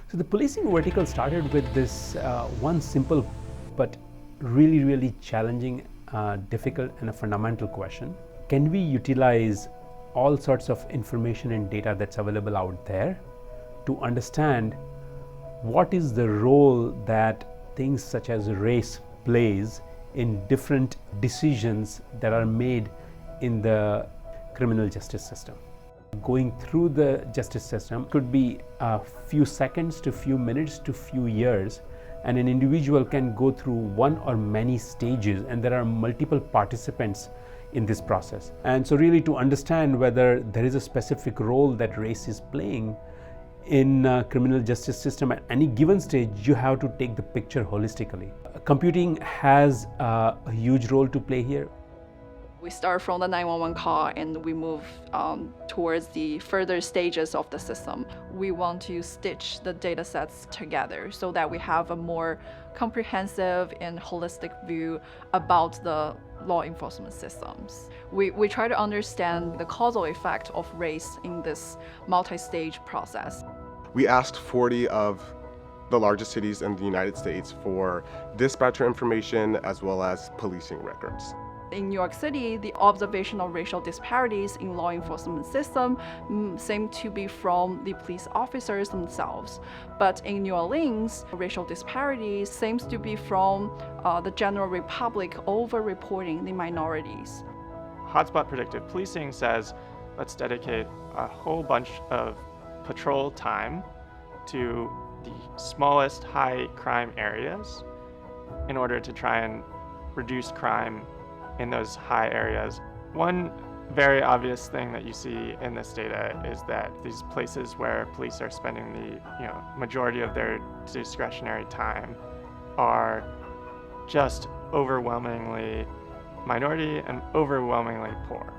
So the policing vertical started with this one simple but really challenging, difficult and a fundamental question. Can we utilize all sorts of information and data that's available out there to understand what is the role that things such as race plays in different decisions that are made in the criminal justice system? Going through the justice system could be a few seconds to few minutes to few years, and an individual can go through one or many stages, and there are multiple participants in this process. And so really to understand whether there is a specific role that race is playing in criminal justice system at any given stage, you have to take the picture holistically. Computing has a huge role to play here. We start from the 911 call and we move towards the further stages of the system. We want to stitch the data sets together so that we have a more comprehensive and holistic view about the law enforcement systems. We try to understand the causal effect of race in this multi-stage process. We asked 40 of the largest cities in the United States for dispatcher information as well as policing records. In New York City, the observational racial disparities in law enforcement system seem to be from the police officers themselves. But in New Orleans, racial disparities seems to be from the general public over-reporting the minorities. Hotspot predictive policing says, let's dedicate a whole bunch of patrol time to the smallest high crime areas in order to try and reduce crime in those high areas. One very obvious thing that you see in this data is that these places where police are spending the majority of their discretionary time are just overwhelmingly minority and overwhelmingly poor.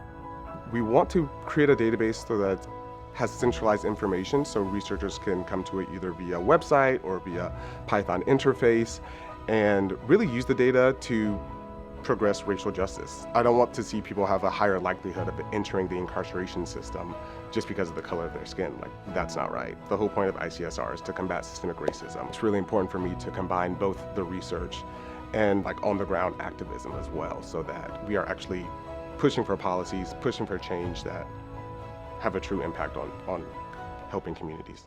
We want to create a database so that has centralized information so researchers can come to it either via website or via Python interface and really use the data to progress racial justice. I don't want to see people have a higher likelihood of entering the incarceration system just because of the color of their skin. Like, that's not right. The whole point of ICSR is to combat systemic racism. It's really important for me to combine both the research and on-the-ground activism as well, so that we are actually pushing for policies, pushing for change that have a true impact on helping communities.